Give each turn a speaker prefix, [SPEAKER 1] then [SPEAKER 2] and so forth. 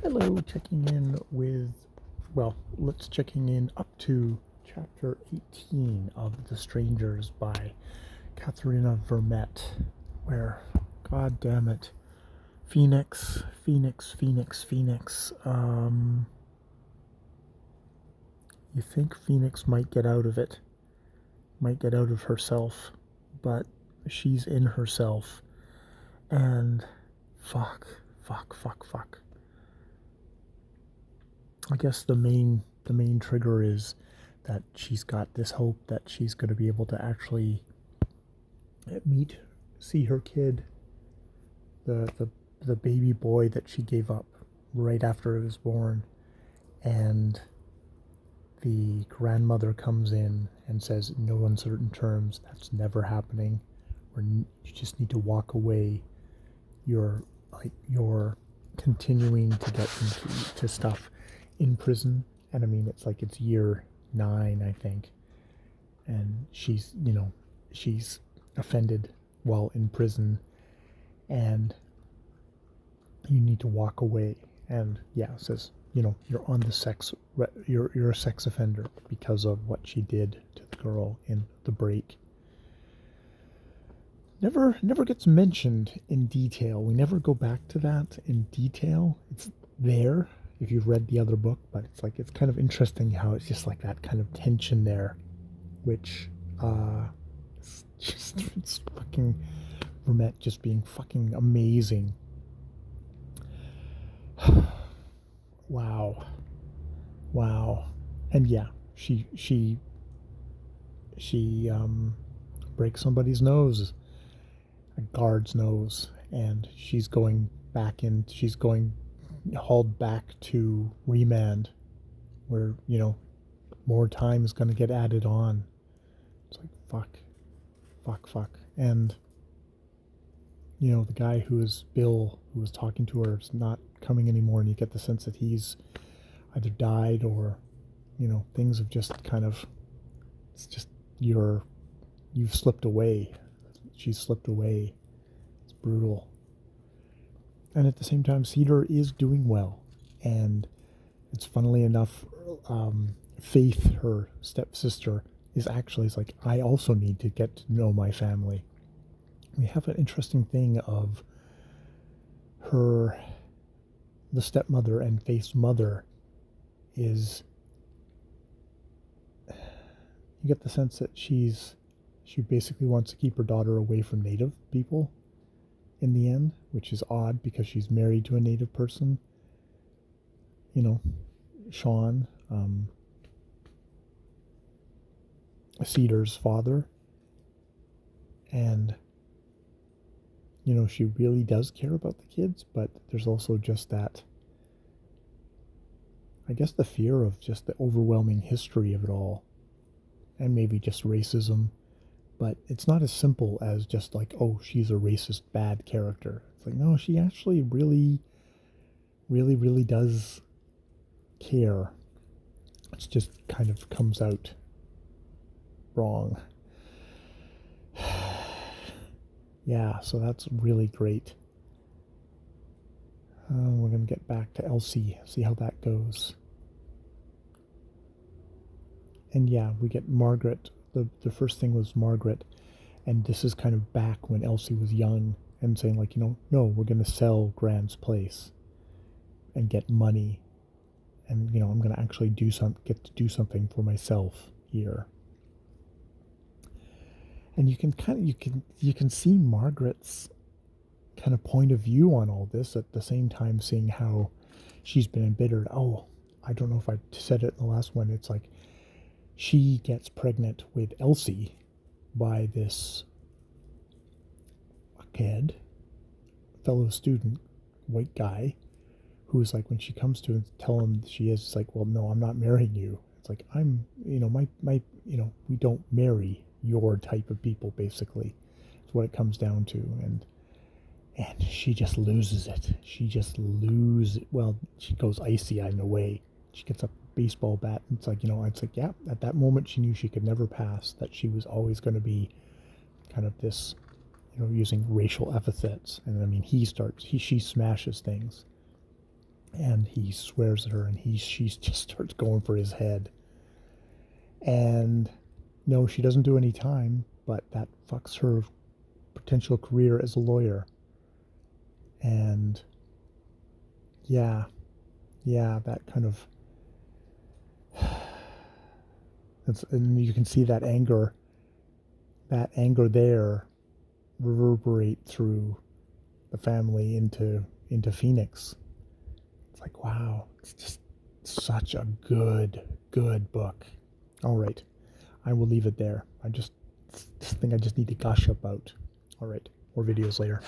[SPEAKER 1] Hello, checking in with, let's checking in up to chapter 18 of The Strangers by Katharina Vermette, where, god damn it, Phoenix, Phoenix, Phoenix, Phoenix, you think Phoenix might get out of it, might get out of herself, but she's in herself, and fuck, fuck, fuck, fuck. I guess the main trigger is that she's got this hope that she's going to be able to actually meet, see her kid, the the the baby boy that she gave up right after it was born, and the grandmother comes in and says, in no uncertain terms, that's never happening. Or you just need to walk away. You're continuing to get into stuff in prison, and I mean it's year 9, I think, and she's offended while in prison, and you need to walk away. And yeah, it says you're on the you're a sex offender because of what she did to the girl in the break. Never gets mentioned in detail. We never go back to that in detail. It's there if you've read the other book, but it's kind of interesting how it's just like that kind of tension there, which it's fucking Vermette just being fucking amazing. Wow, wow, and yeah, she breaks somebody's nose, a guard's nose, and she's going hauled back to remand, where more time is going to get added on. It's like fuck, fuck, fuck, and the guy who is Bill, who was talking to her, is not coming anymore, and you get the sense that he's either died or things have just kind of, it's just you've slipped away. She's slipped away. It's brutal. And at the same time, Cedar is doing well, and it's funnily enough, Faith, her stepsister, is like, I also need to get to know my family. We have an interesting thing of her, the stepmother and Faith's mother, is, you get the sense that she basically wants to keep her daughter away from native people in the end, which is odd because she's married to a native person. Sean, Cedar's father, and she really does care about the kids, but there's also just that, I guess, the fear of just the overwhelming history of it all, and maybe just racism. But it's not as simple as just like, oh, she's a racist bad character. It's like, no, she actually really, really, really does care. It just kind of comes out wrong. Yeah, so that's really great. We're going to get back to Elsie, see how that goes. And yeah, we get Margaret. The first thing was Margaret, and this is kind of back when Elsie was young and saying like, no, we're going to sell Grant's place and get money, and I'm going to actually get to do something for myself here. And you can see Margaret's kind of point of view on all this, at the same time seeing how she's been embittered. Oh, I don't know if I said it in the last one. It's like she gets pregnant with Elsie by this kid, fellow student, white guy, who's like, when she comes to tell him she is, it's like, well, no, I'm not marrying you. It's like, I'm, my, we don't marry your type of people, basically. It's what it comes down to. And she just loses it. Well, she goes icy in a way. She gets a baseball bat. And it's like, yeah, at that moment she knew she could never pass, that she was always going to be kind of this, using racial epithets. And I mean, she smashes things. and he swears at her, and she just starts going for his head. And no, she doesn't do any time, but that fucks her potential career as a lawyer. And yeah, yeah, that kind of, and you can see that anger there reverberate through the family into Phoenix. It's like, wow, it's just such a good book. All right, I will leave it there. This thing I just need to gush about. All right, more videos later.